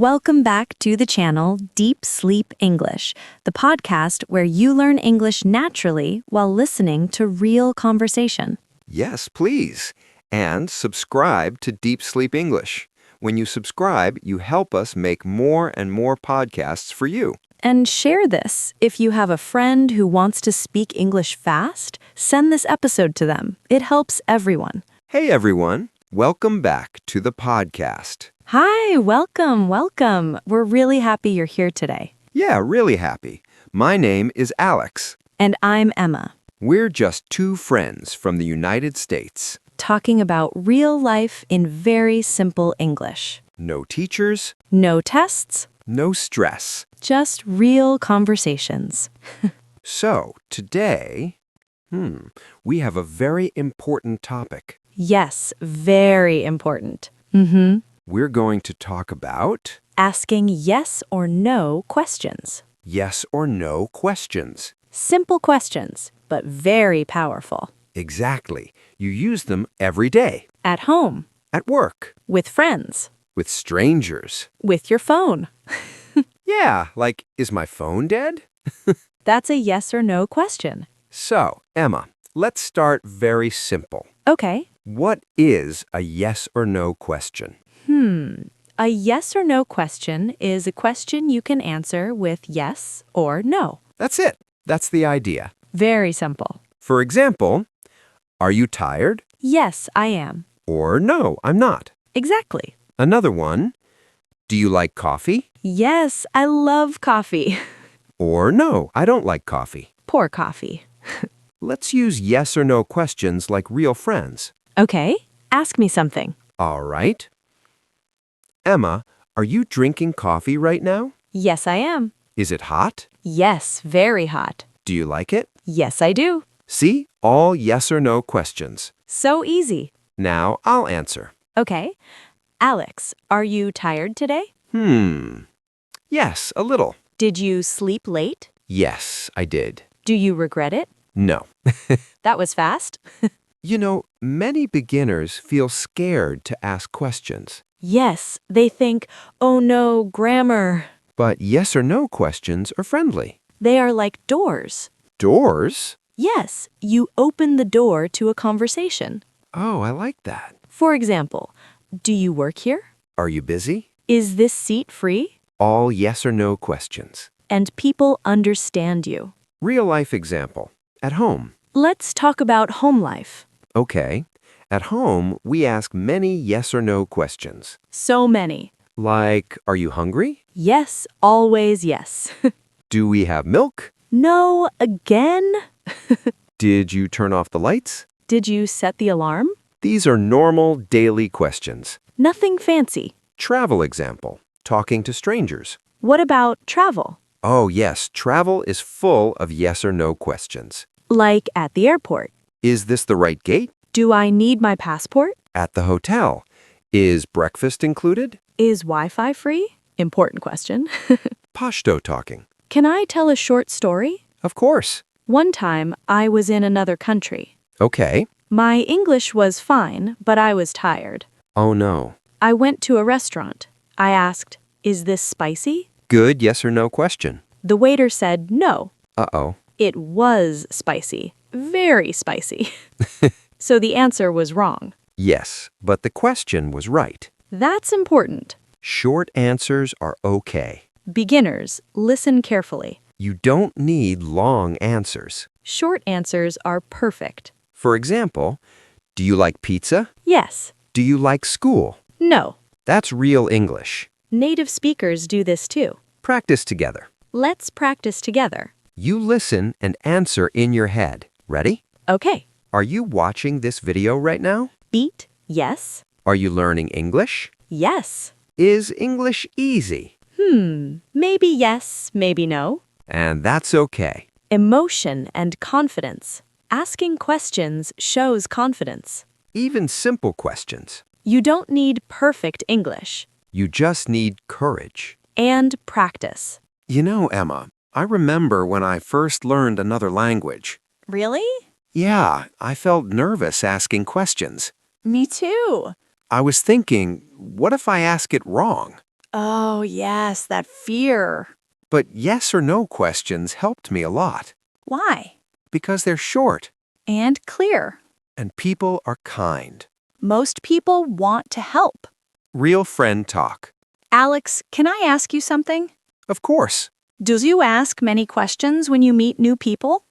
Welcome back to the channel Deep Sleep English, the podcast where you learn English naturally while listening to real conversation. Yes, please. And subscribe to Deep Sleep English. When you subscribe, you help us make more and more podcasts for you. And share this. If you have a friend who wants to speak English fast, send this episode to them. It helps everyone. Hey, everyone. Welcome back to the podcast. Hi, welcome. We're really happy you're here today. Yeah, really happy. My name is Alex. And I'm Emma, We're just two friends from the United States. talking about real life in very simple English. No teachers, No tests, no stress. just real conversations. So, today, we have a very important topic. Yes, very important. We're going to talk about Asking yes or no questions. yes or no questions. Simple questions, but very powerful. Exactly. You use them every day. At home, At work. with friends, With strangers. with your phone. Yeah, like, is my phone dead? That's a yes or no question. So, Emma, let's start very simple. Okay. What is a yes or no question? A yes or no question is a question you can answer with yes or no. That's it. That's the idea. Very simple. For example, are you tired? Yes, I am. Or no, I'm not. Exactly. Another one, do you like coffee? Yes, I love coffee. Or no, I don't like coffee. Pour coffee. Let's use yes or no questions like real friends. Okay, ask me something. All right. Emma, are you drinking coffee right now? Yes, I am. Is it hot? Yes, very hot. Do you like it? Yes, I do. See, all yes or no questions. So easy. Now I'll answer. Okay. Alex, are you tired today? Yes, a little. Did you sleep late? Yes, I did. Do you regret it? No. That was fast. You know, many beginners feel scared to ask questions. Yes, they think, oh no, grammar. But yes or no questions are friendly. They are like doors. Doors? Yes, you open the door to a conversation. Oh, I like that. For example, do you work here? Are you busy? Is this seat free? All yes or no questions. And people understand you. Real life example. At home. Let's talk about home life. Okay. At home, we ask many yes or no questions. So many. Like, are you hungry? Yes, always yes. Do we have milk? No, again? Did you turn off the lights? Did you set the alarm? These are normal daily questions. Nothing fancy. Travel example. Talking to strangers. What about travel? Oh, yes, travel is full of yes or no questions. Like at the airport. Is this the right gate? Do I need my passport? At the hotel. Is breakfast included? Is Wi-Fi free? Important question. Pashto talking. Can I tell a short story? Of course. One time, I was in another country. Okay. My English was fine, but I was tired. Oh, no. I went to a restaurant. I asked, is this spicy? Good yes or no question. The waiter said no. Uh-oh. It was spicy. Very spicy. So the answer was wrong. Yes, but the question was right. That's important. Short answers are okay. Beginners, listen carefully. You don't need long answers. Short answers are perfect. For example, do you like pizza? Yes. Do you like school? No. That's real English. Native speakers do this too. Practice together. Let's practice together. You listen and answer in your head. Ready? Okay. Are you watching this video right now? Beat, yes. Are you learning English? Yes. Is English easy? Maybe yes, maybe no. And that's okay. Emotion and confidence. Asking questions shows confidence. Even simple questions. You don't need perfect English. You just need courage. And practice. You know, Emma, I remember when I first learned another language. Really? Yeah, I felt nervous asking questions. Me too. I was thinking, what if I ask it wrong? Oh, yes, that fear. But yes or no questions helped me a lot Why? because they're short And clear. and people are kind. Most people want to help. Real friend talk. Alex, can I ask you something? Of course. Do you ask many questions when you meet new people?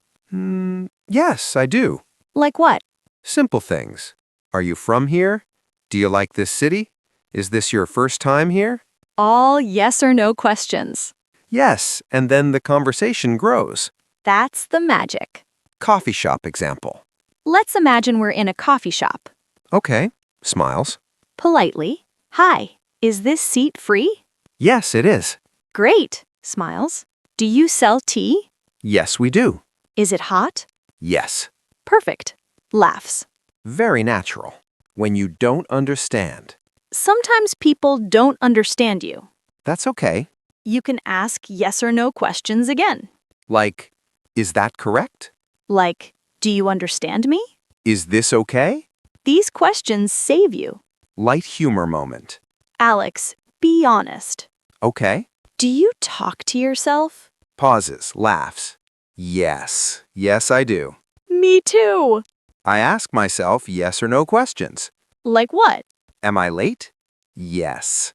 Yes, I do. Like what? Simple things. Are you from here? Do you like this city? Is this your first time here? All yes or no questions. Yes, and then the conversation grows. That's the magic. Coffee shop example. Let's imagine we're in a coffee shop. Okay. Smiles. Politely, hi, is this seat free? Yes, it is. Great, smiles. Do you sell tea? Yes, we do. Is it hot? Yes. Perfect. Laughs. Very natural. When you don't understand. Sometimes people don't understand you. That's okay. You can ask yes or no questions again. Like, is that correct? Like, do you understand me? Is this okay? These questions save you. Light humor moment. Alex, be honest. Okay. Do you talk to yourself? Pauses, laughs. Yes. Yes, I do. Me too. I ask myself yes or no questions. Like what? Am I late? Yes.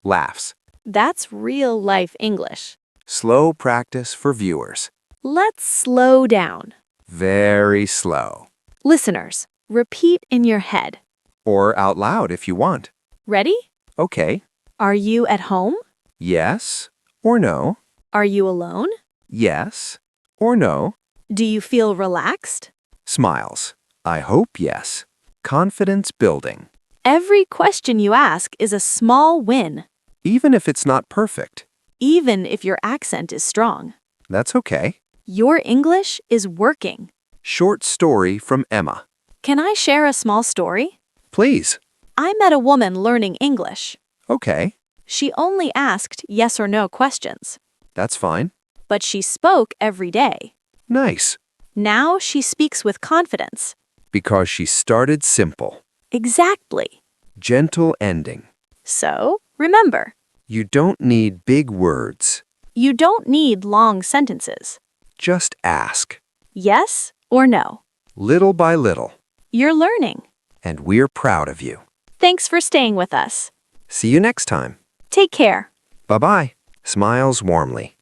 Laughs. That's real life English. Slow practice for viewers. Let's slow down. Very slow. Listeners, repeat in your head. Or out loud if you want. Ready? Okay. Are you at home? Yes or no. Are you alone? Yes or no. Do you feel relaxed? Smiles. I hope yes. Confidence building. Every question you ask is a small win, Even if it's not perfect. even if your accent is strong. That's okay. Your English is working. Short story from Emma. Can I share a small story? Please. I met a woman learning English. Okay. She only asked yes or no questions, That's fine. but she spoke every day. Nice. Now she speaks with confidence. Because she started simple. Exactly. Gentle ending. So, remember, You don't need big words. you don't need long sentences. Just ask. Yes or no. Little by little. You're learning. And we're proud of you. Thanks for staying with us. See you next time. Take care. Bye-bye. Smiles warmly.